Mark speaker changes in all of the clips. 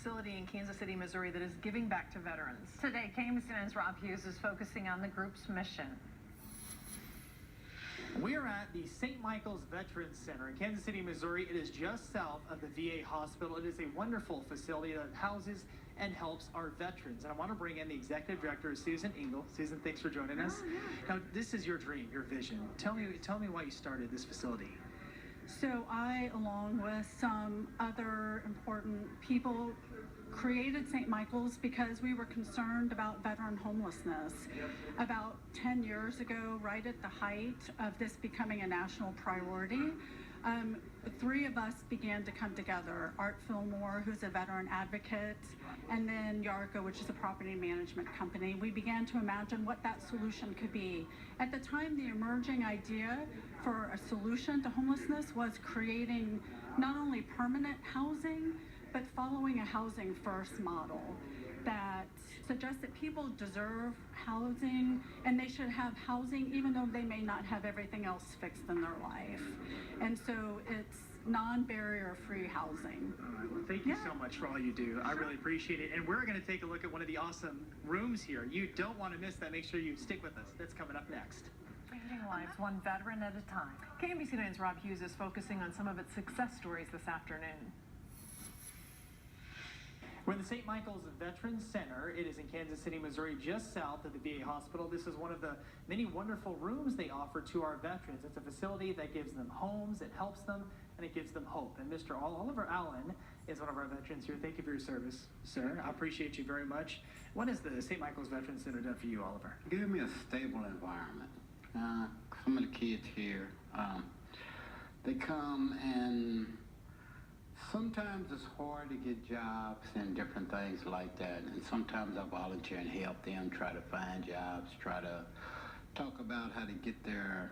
Speaker 1: facility in Kansas City, Missouri that is giving back to veterans.
Speaker 2: Today, KMBC's Rob Hughes is focusing on the group's mission.
Speaker 3: We are at the St. Michael's Veterans Center in Kansas City, Missouri. It is just south of the VA hospital. It is a wonderful facility that houses and helps our veterans. And I want to bring in the executive director, Susan Engel. Susan, thanks for joining us. Now, this is your dream, your vision. Tell me why you started this facility.
Speaker 4: So I, along with some other important people, created St. Michael's because we were concerned about veteran homelessness. About 10 years ago, right at the height of this becoming a national priority, three of us began to come together. Art Fillmore, who's a veteran advocate, and then Yarko, which is a property management company. We began to imagine what that solution could be. At the time, the emerging idea for a solution to homelessness was creating not only permanent housing, but following a housing first model that suggests that people deserve housing and they should have housing even though they may not have everything else fixed in their life. And so it's non-barrier free housing.
Speaker 3: All right, well, thank you so much for all you do. I really appreciate it. And we're going to take a look at one of the awesome rooms here. You don't want to miss that. Make sure you stick with us. That's coming up next.
Speaker 2: Changing lives one veteran at a time.
Speaker 1: KMBC 9's Rob Hughes is focusing on some of its success stories this afternoon.
Speaker 3: We're in the St. Michael's Veterans Center. It is in Kansas City, Missouri, just south of the VA hospital. This is one of the many wonderful rooms they offer to our veterans. It's a facility that gives them homes, it helps them, and it gives them hope. And Mr. Oliver Allen is one of our veterans here. Thank you for your service, sir. I appreciate you very much. What has the St. Michael's Veterans Center done for you, Oliver?
Speaker 5: Give me a stable environment. Some of the kids here, they come and sometimes it's hard to get jobs and different things like that. And sometimes I volunteer and help them try to find jobs, try to talk about how to get their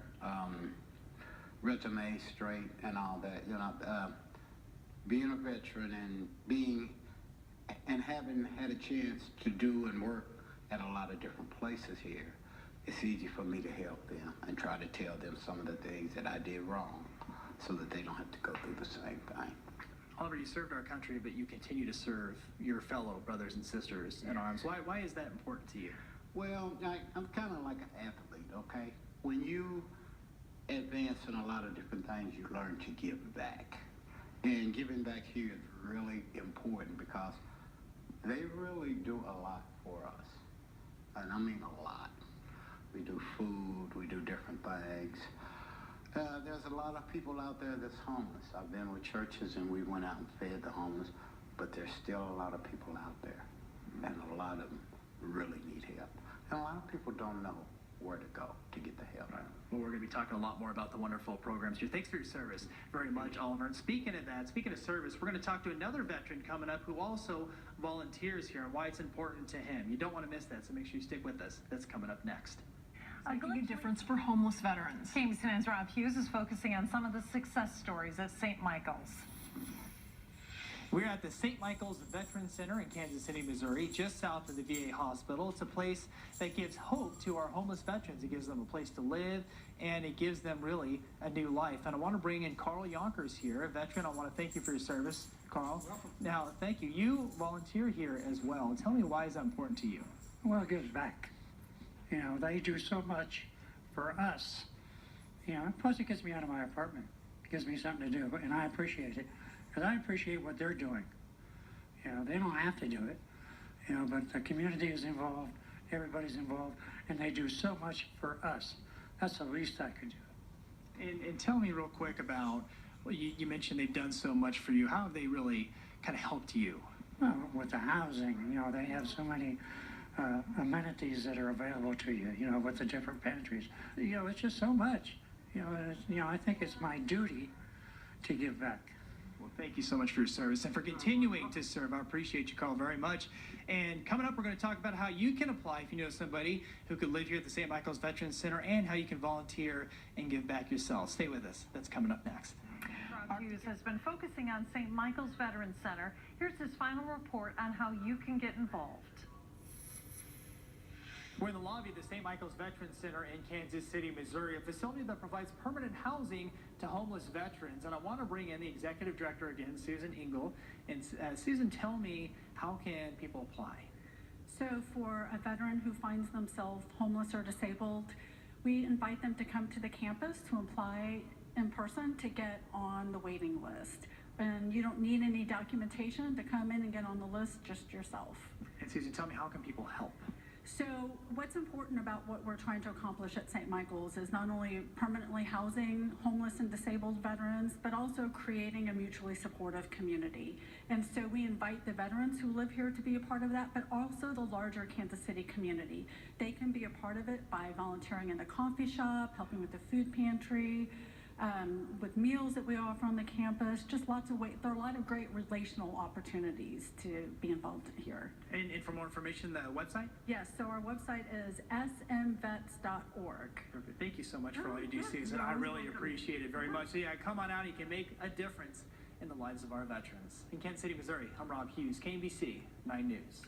Speaker 5: resume straight and all that. You know, being a veteran and having had a chance to do and work at a lot of different places here, it's easy for me to help them and try to tell them some of the things that I did wrong so that they don't have to go through the same thing.
Speaker 3: Oliver, you served our country, but you continue to serve your fellow brothers and sisters in arms. Why is that important to you?
Speaker 5: Well, I'm kind of like an athlete, okay? When you advance in a lot of different things, you learn to give back. And giving back here is really important because they really do a lot for us. And I mean a lot. We do food, we do different things. There's a lot of people out there that's homeless. I've been with churches and we went out and fed the homeless, but there's still a lot of people out there, and a lot of them really need help. And a lot of people don't know where to go to get the help.
Speaker 3: Right. Well, we're going to be talking a lot more about the wonderful programs here. Thanks for your service very much, Oliver. And speaking of that, speaking of service, we're going to talk to another veteran coming up who also volunteers here and why it's important to him. You don't want to miss that, so make sure you stick with us. That's coming up next.
Speaker 1: Making a difference for homeless veterans.
Speaker 2: KMBC 9's Rob Hughes is focusing on some of the success stories at St. Michael's.
Speaker 3: We're at the St. Michael's Veterans Center in Kansas City, Missouri, just south of the VA hospital. It's a place that gives hope to our homeless veterans. It gives them a place to live, and it gives them really a new life. And I want to bring in Carl Yonkers here, a veteran. I want to thank you for your service, Carl. Now, thank you. You volunteer here as well. Tell me, why is that important to you?
Speaker 6: Well, it gives back. You know, they do so much for us. You know, plus it gets me out of my apartment. It gives me something to do, and I appreciate it. Because I appreciate what they're doing. You know, they don't have to do it. You know, but the community is involved, everybody's involved, and they do so much for us. That's the least I could do.
Speaker 3: And tell me real quick about, well, you mentioned they've done so much for you. How have they really kind of helped you?
Speaker 6: Well, with the housing, you know, they have so many amenities that are available to you, you know, with the different pantries. You know, it's just so much. You know, I think it's my duty to give back.
Speaker 3: Well, thank you so much for your service and for continuing to serve. I appreciate you, Carl, very much. And coming up, we're going to talk about how you can apply if you know somebody who could live here at the St. Michael's Veterans Center and how you can volunteer and give back yourself. Stay with us. That's coming up next.
Speaker 2: Rob Hughes has been focusing on St. Michael's Veterans Center. Here's his final report on how you can get involved.
Speaker 3: We're in the lobby of the St. Michael's Veterans Center in Kansas City, Missouri, a facility that provides permanent housing to homeless veterans. And I want to bring in the executive director again, Susan Engel. And Susan, tell me, how can people apply?
Speaker 4: So for a veteran who finds themselves homeless or disabled, we invite them to come to the campus to apply in person to get on the waiting list. And you don't need any documentation to come in and get on the list, just yourself.
Speaker 3: And Susan, tell me, how can people help?
Speaker 4: So what's important about what we're trying to accomplish at St. Michael's is not only permanently housing homeless and disabled veterans, but also creating a mutually supportive community. And so we invite the veterans who live here to be a part of that, but also the larger Kansas City community. They can be a part of it by volunteering in the coffee shop, helping with the food pantry, with meals that we offer on the campus, just lots of ways. There are a lot of great relational opportunities to be involved here.
Speaker 3: And for more information, the website?
Speaker 4: Yes, so our website is smvets.org.
Speaker 3: Perfect. Thank you so much for all you do, Susan. I really appreciate it very much. So yeah, come on out. You can make a difference in the lives of our veterans. In Kansas City, Missouri, I'm Rob Hughes, KMBC 9 News.